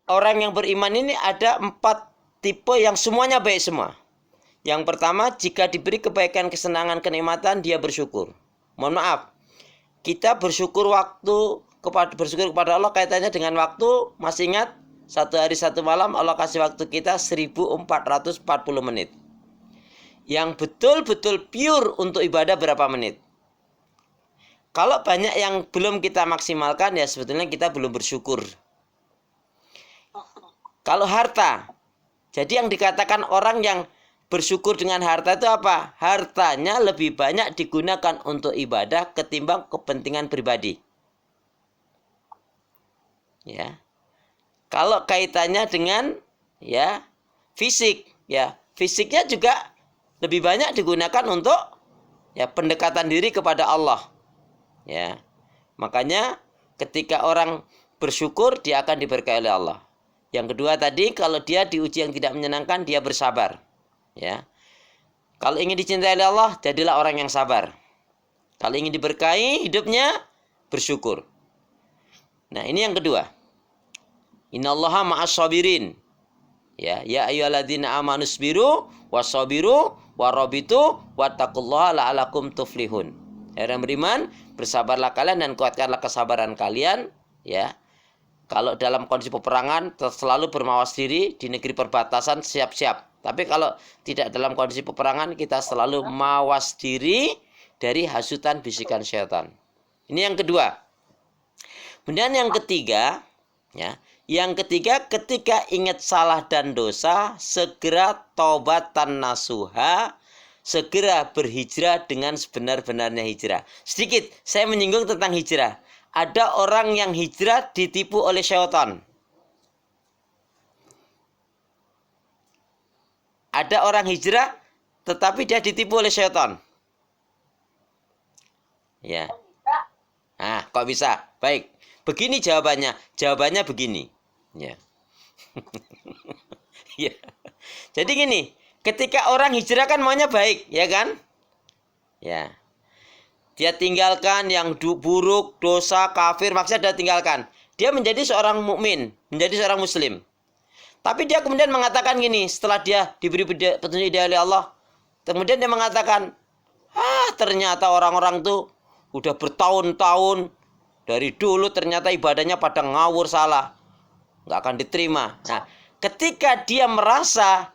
orang yang beriman ini ada 4 tipe yang semuanya baik semua. Yang pertama, jika diberi kebaikan, kesenangan, kenikmatan, dia bersyukur. Mohon maaf, kita bersyukur kepada Allah kaitannya dengan waktu. Masih ingat? 1 hari 1 malam Allah kasih waktu kita 1440 menit. Yang betul-betul pure untuk ibadah berapa menit? Kalau banyak yang belum kita maksimalkan, ya sebetulnya kita belum bersyukur. Kalau harta, jadi yang dikatakan orang yang bersyukur dengan harta itu apa? Hartanya lebih banyak digunakan untuk ibadah ketimbang kepentingan pribadi. Ya. Kalau kaitannya dengan ya fisik, ya fisiknya juga lebih banyak digunakan untuk ya pendekatan diri kepada Allah. Ya. Makanya ketika orang bersyukur, dia akan diberkahi oleh Allah. Yang kedua tadi, kalau dia diuji yang tidak menyenangkan, dia bersabar. Ya. Kalau ingin dicintai oleh Allah, jadilah orang yang sabar. Kalau ingin diberkahi hidupnya, bersyukur. Nah, ini yang kedua. Innallaha ma'as sabirin. Ya ayyuhalladzina amanu sabiru wasabiru warabitu wattaqullaha la'alakum tuflihun. Orang beriman, bersabarlah kalian dan kuatkanlah kesabaran kalian, ya. Kalau dalam kondisi peperangan selalu bermawas diri, di negeri perbatasan siap-siap. Tapi kalau tidak dalam kondisi peperangan, kita selalu mawas diri dari hasutan bisikan syaitan. Ini yang kedua. Kemudian yang ketiga, ya. Yang ketiga, ketika ingat salah dan dosa, segera taubatan nasuha, segera berhijrah dengan sebenar-benarnya hijrah. Sedikit, saya menyinggung tentang hijrah. Ada orang yang hijrah ditipu oleh syaitan. Ada orang hijrah, tetapi dia ditipu oleh syaitan. Ya. Nah, kok bisa? Baik. Begini jawabannya. Jawabannya begini. Ya. Ya. Jadi gini, ketika orang hijrah kan maunya baik, ya kan? Ya. Dia tinggalkan yang buruk, dosa, kafir, maksudnya dia tinggalkan. Dia menjadi seorang mukmin, menjadi seorang muslim. Tapi dia kemudian mengatakan gini, setelah dia diberi petunjuk oleh Allah, kemudian dia mengatakan, ternyata orang-orang tuh udah bertahun-tahun dari dulu ternyata ibadahnya pada ngawur salah. Nggak akan diterima. Nah, ketika dia merasa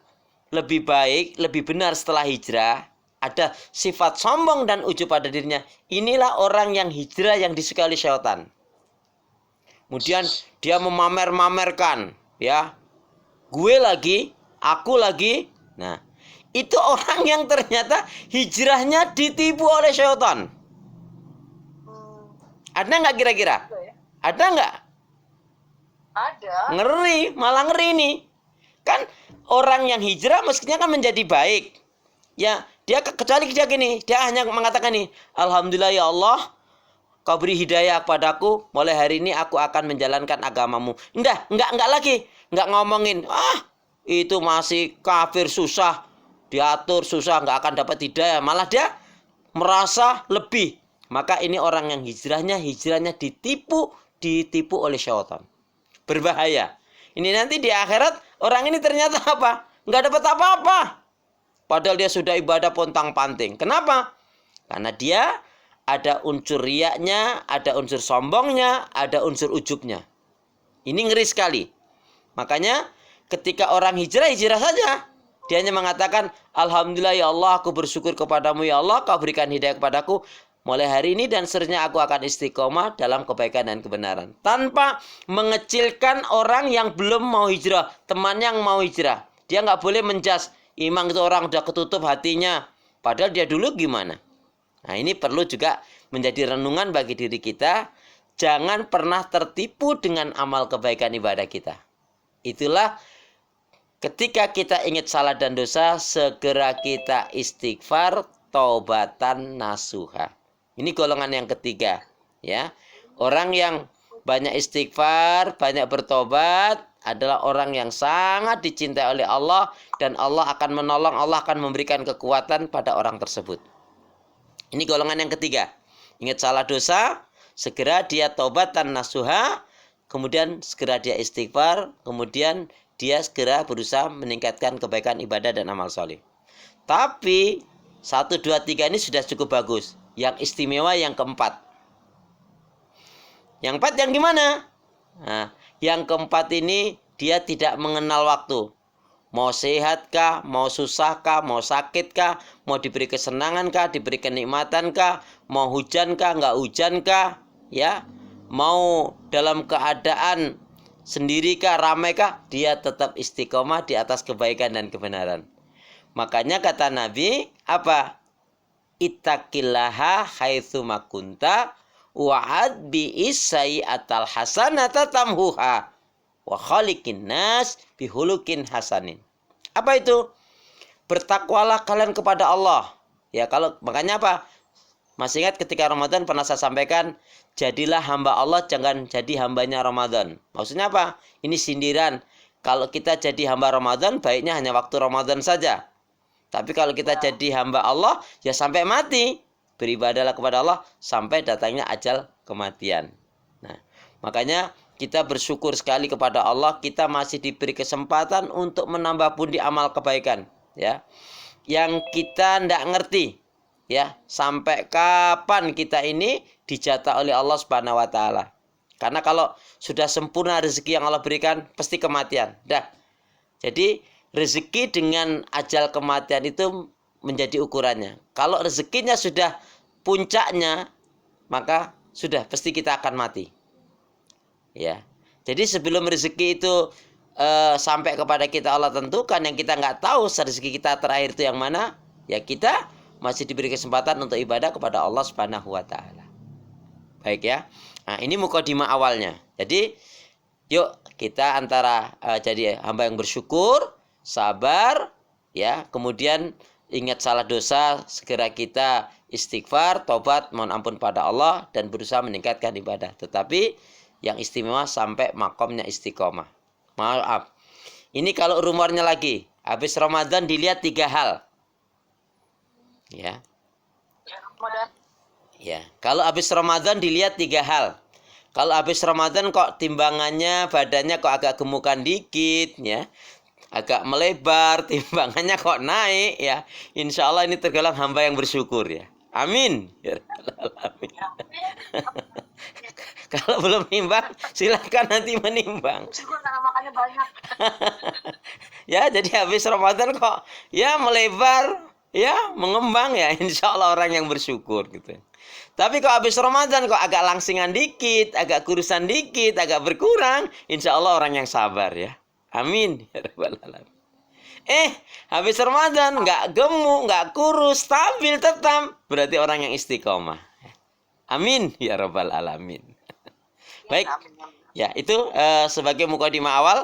lebih baik, lebih benar setelah hijrah, ada sifat sombong dan ujub pada dirinya. Inilah orang yang hijrah yang disukai oleh syaitan. Kemudian dia memamer-mamerkan, ya, gue lagi, aku lagi. Nah, itu orang yang ternyata hijrahnya ditipu oleh syaitan. Ada nggak kira-kira? Ada nggak? Ada. Ngeri, malah ngeri nih. Kan orang yang hijrah mestinya kan menjadi baik. Ya, dia kecuali dia gini, dia hanya mengatakan nih, alhamdulillah ya Allah, kau beri hidayah kepadaku, mulai hari ini aku akan menjalankan agamamu. Enggak lagi, enggak ngomongin, itu masih kafir susah, diatur susah, enggak akan dapat hidayah. Malah dia merasa lebih. Maka ini orang yang hijrahnya ditipu oleh syaitan. Berbahaya. Ini nanti di akhirat orang ini ternyata apa? Enggak dapat apa-apa. Padahal dia sudah ibadah pontang-panting. Kenapa? Karena dia ada unsur riyaknya, ada unsur sombongnya, ada unsur ujubnya. Ini ngeri sekali. Makanya ketika orang hijrah saja. Dia hanya mengatakan, alhamdulillah ya Allah, aku bersyukur kepadamu ya Allah, kau berikan hidayah kepadaku. Mulai hari ini dan seterusnya aku akan istiqomah dalam kebaikan dan kebenaran. Tanpa mengecilkan orang yang belum mau hijrah. Teman yang mau hijrah. Dia nggak boleh menjas. Imam itu orang udah ketutup hatinya. Padahal dia dulu gimana? Nah, ini perlu juga menjadi renungan bagi diri kita. Jangan pernah tertipu dengan amal kebaikan ibadah kita. Itulah ketika kita ingat salah dan dosa, segera kita istighfar, taubatan nasuha. Ini golongan yang ketiga, ya. Orang yang banyak istighfar, banyak bertobat adalah orang yang sangat dicintai oleh Allah dan Allah akan menolong, Allah akan memberikan kekuatan pada orang tersebut. Ini golongan yang ketiga. Ingat salah dosa, segera dia taubatan nasuha. kemudian segera dia istighfar, kemudian dia segera berusaha meningkatkan kebaikan ibadah dan amal soleh. Tapi 1, 2, 3 ini sudah cukup bagus. Yang istimewa yang keempat. Yang keempat yang gimana? Nah, yang keempat ini dia tidak mengenal waktu. Mau sehat kah, mau susah kah, mau sakit kah, mau diberi kesenangan kah, diberi kenikmatan kah, mau hujan kah, nggak hujan kah, ya, mau dalam keadaan sendiri kah, ramai kah, dia tetap istiqomah di atas kebaikan dan kebenaran. Makanya kata Nabi, apa? Ittaqillaha haitsu makunta wa'ad bi'is sayyi'atal hasanata tamhuha wa khaliqin nas bihulukin hasanin. Apa itu? Bertakwalah kalian kepada Allah. Ya, kalau makanya apa? Masih ingat ketika Ramadan pernah saya sampaikan, jadilah hamba Allah, jangan jadi hambanya Ramadan. Maksudnya apa? Ini sindiran. Kalau kita jadi hamba Ramadan, baiknya hanya waktu Ramadan saja. Tapi kalau kita jadi hamba Allah, ya sampai mati. Beribadahlah kepada Allah sampai datangnya ajal kematian. Nah, makanya kita bersyukur sekali kepada Allah, kita masih diberi kesempatan untuk menambah pundi amal kebaikan, ya. Yang kita tidak ngerti, ya, sampai kapan kita ini dijatah oleh Allah Subhanahu wa taala. Karena kalau sudah sempurna rezeki yang Allah berikan, pasti kematian. Dah. Jadi rezeki dengan ajal kematian itu menjadi ukurannya. Kalau rezekinya sudah puncaknya, maka sudah pasti kita akan mati. Ya, jadi sebelum rezeki itu sampai kepada kita Allah tentukan, yang kita nggak tahu rezeki kita terakhir itu yang mana, ya kita masih diberi kesempatan untuk ibadah kepada Allah Subhanahu wa taala. Baik ya. Nah, ini mukadimah awalnya. Jadi yuk kita antara jadi hamba yang bersyukur, sabar, ya, kemudian ingat salah dosa, segera kita istighfar, tobat, mohon ampun pada Allah dan berusaha meningkatkan ibadah. Tetapi yang istimewa sampai makomnya istiqomah. Maaf. Ini kalau rumornya lagi. Habis Ramadan dilihat 3 hal. Ya. Ya. Kalau habis Ramadan dilihat 3 hal. Kalau habis Ramadan kok timbangannya, badannya kok agak gemukan dikit, ya. Agak melebar, timbangannya kok naik, ya. Insya Allah ini tergolong hamba yang bersyukur, ya. Amin. Ya Amin. Kalau belum nimbang, silakan nanti menimbang. Syukur karena makannya banyak. Ya, jadi habis Ramadan kok ya melebar, ya mengembang, ya insya Allah orang yang bersyukur gitu. Tapi kok habis Ramadan kok agak langsingan dikit, agak kurusan dikit, agak berkurang, insya Allah orang yang sabar, ya. Amin. Ya Rabbal Alamin. Habis Ramadan nggak gemuk, nggak kurus, stabil tetap, berarti orang yang istiqomah. Amin ya Rabbal Alamin. Baik, ya itu sebagai mukadimah awal.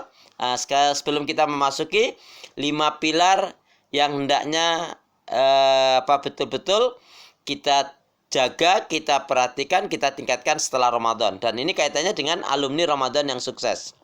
Sebelum kita memasuki 5 pilar yang hendaknya betul-betul kita jaga, kita perhatikan, kita tingkatkan setelah Ramadan. Dan ini kaitannya dengan alumni Ramadan yang sukses.